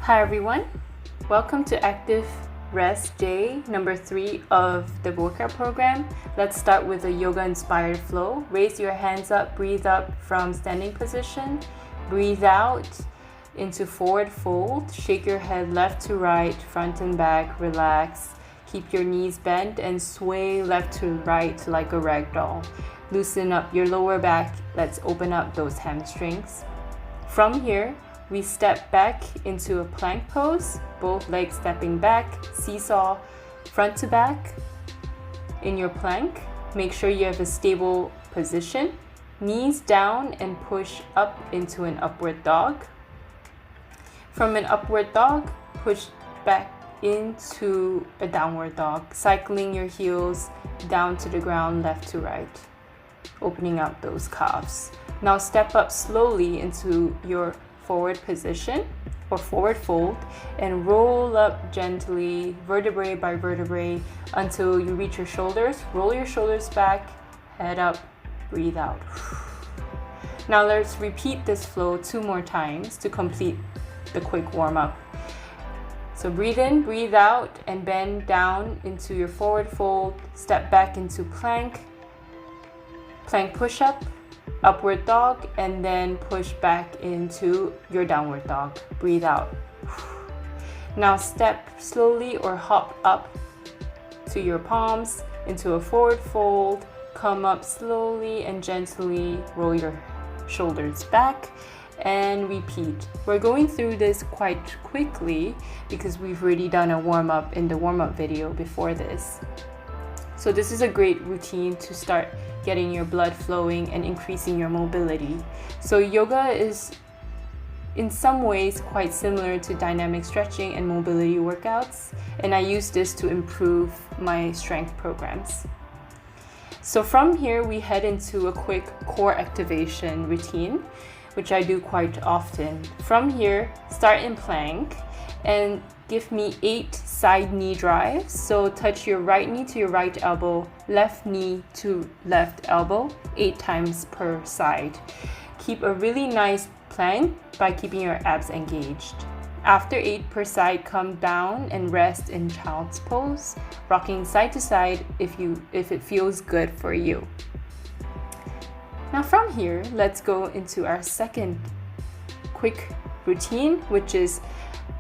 Hi everyone, welcome to Active Rest Day number 3 of the workout program. Let's start with a yoga inspired flow. Raise your hands up, breathe up from standing position, breathe out into forward fold, shake your head left to right, front and back, relax. Keep your knees bent and sway left to right like a rag doll. Loosen up your lower back, let's open up those hamstrings. From here, we step back into a plank pose, both legs stepping back, seesaw, front to back. In your plank, make sure you have a stable position. Knees down and push up into an upward dog. From an upward dog, push back into a downward dog, cycling your heels down to the ground, left to right, opening up those calves. Now step up slowly into your forward position or forward fold and roll up gently, vertebrae by vertebrae, until you reach your shoulders. Roll your shoulders back, head up, breathe out. Now let's repeat this flow 2 more times to complete the quick warm-up. So breathe in, breathe out, and bend down into your forward fold, step back into plank, plank push-up, upward dog, and then push back into your downward dog. Breathe out. Now step slowly or hop up to your palms into a forward fold. Come up slowly and gently, roll your shoulders back, and repeat. We're going through this quite quickly because we've already done a warm-up in the warm-up video before this. So this is a great routine to start getting your blood flowing and increasing your mobility. So yoga is in some ways quite similar to dynamic stretching and mobility workouts, and I use this to improve my strength programs. So from here we head into a quick core activation routine, which I do quite often. From here, start in plank and give me 8 side knee drives. So touch your right knee to your right elbow, left knee to left elbow, 8 times per side. Keep a really nice plank by keeping your abs engaged. After 8 per side, come down and rest in child's pose, rocking side to side if it feels good for you. Now from here, let's go into our second quick routine, which is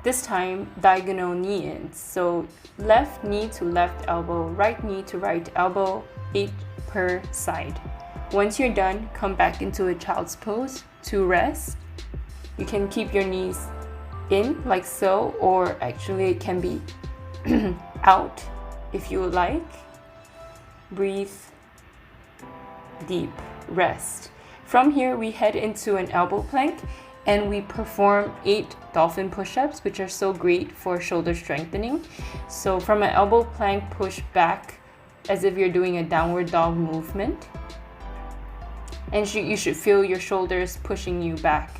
this time diagonal knee-ins. So left knee to left elbow, right knee to right elbow, 8 per side. Once you're done, come back into a child's pose to rest. You can keep your knees in like so, or actually it can be out if you would like. Breathe deep, rest. From here, we head into an elbow plank and we perform 8 dolphin push-ups, which are so great for shoulder strengthening. So from an elbow plank, push back as if you're doing a downward dog movement. And you should feel your shoulders pushing you back.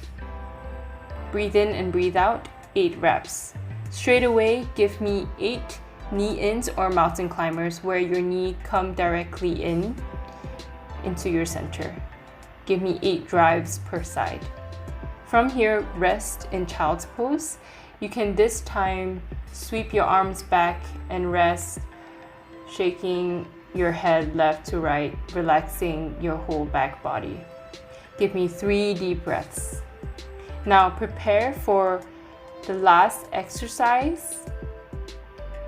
Breathe in and breathe out, 8 reps. Straight away, give me 8 knee-ins or mountain climbers where your knee come directly into your center. Give me 8 drives per side. From here, rest in child's pose. You can this time sweep your arms back and rest, shaking your head left to right, relaxing your whole back body. Give me 3 deep breaths. Now prepare for the last exercise,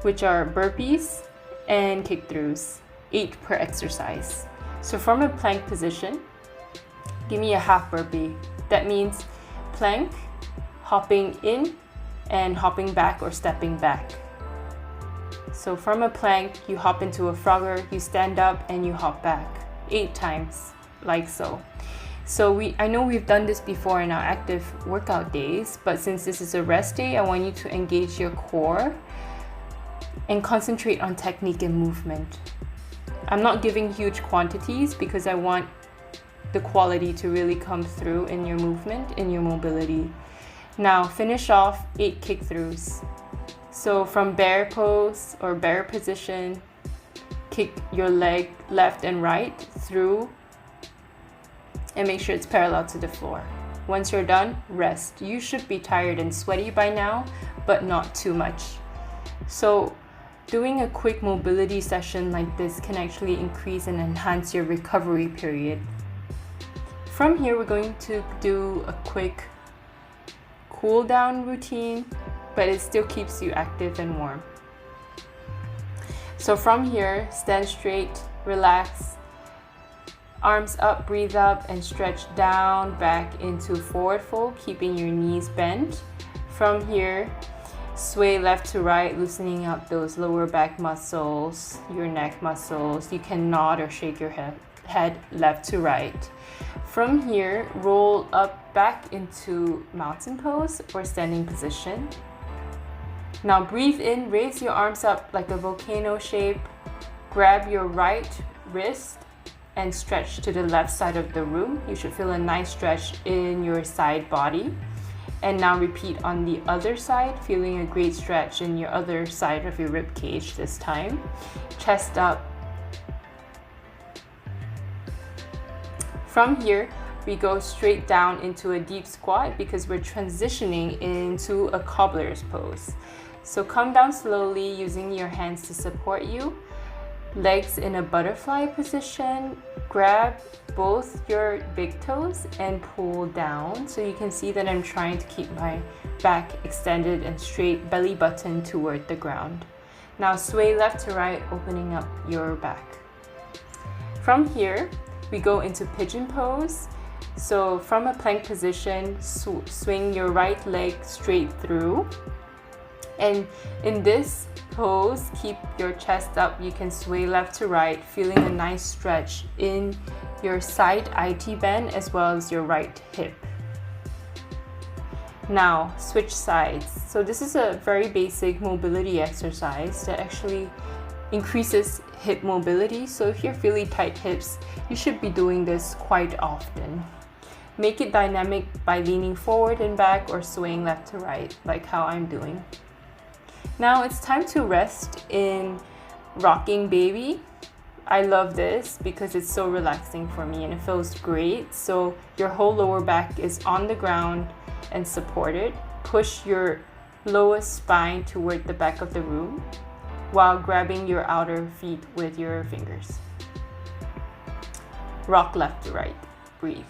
which are burpees and kick-throughs, 8 per exercise. So from a plank position, give me a half burpee. That means plank, hopping in and hopping back or stepping back. So from a plank, you hop into a frogger, you stand up and you hop back 8 times, like so. So I know we've done this before in our active workout days, but since this is a rest day, I want you to engage your core and concentrate on technique and movement. I'm not giving huge quantities because I want the quality to really come through in your movement, in your mobility. Now finish off 8 kick-throughs. So from bear pose or bear position, kick your leg left and right through and make sure it's parallel to the floor. Once you're done, rest. You should be tired and sweaty by now, but not too much. So doing a quick mobility session like this can actually increase and enhance your recovery period. From here, we're going to do a quick cool down routine, but it still keeps you active and warm. So from here, stand straight, relax, arms up, breathe up, and stretch down back into forward fold, keeping your knees bent. From here, sway left to right, loosening up those lower back muscles, your neck muscles. You can nod or shake your head left to right. From here, roll up back into mountain pose or standing position. Now breathe in, raise your arms up like a volcano shape. Grab your right wrist and stretch to the left side of the room. You should feel a nice stretch in your side body. And now repeat on the other side, feeling a great stretch in your other side of your rib cage this time. Chest up. From here, we go straight down into a deep squat because we're transitioning into a cobbler's pose. So come down slowly using your hands to support you. Legs in a butterfly position. Grab both your big toes and pull down. So you can see that I'm trying to keep my back extended and straight, belly button toward the ground. Now sway left to right, opening up your back. From here, we go into pigeon pose. So from a plank position, swing your right leg straight through. And in this pose, keep your chest up. You can sway left to right, feeling a nice stretch in your side IT band as well as your right hip. Now, switch sides. So this is a very basic mobility exercise that actually increases hip mobility. So if you have really tight hips, you should be doing this quite often. Make it dynamic by leaning forward and back or swaying left to right, like how I'm doing. Now it's time to rest in rocking baby. I love this because it's so relaxing for me and it feels great. So your whole lower back is on the ground and supported. Push your lowest spine toward the back of the room while grabbing your outer feet with your fingers. Rock left to right. Breathe.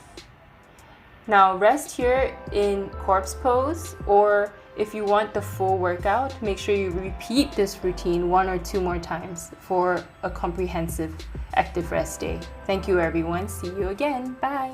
Now rest here in corpse pose, or if you want the full workout, make sure you repeat this routine 1 or 2 more times for a comprehensive active rest day. Thank you everyone. See you again. Bye.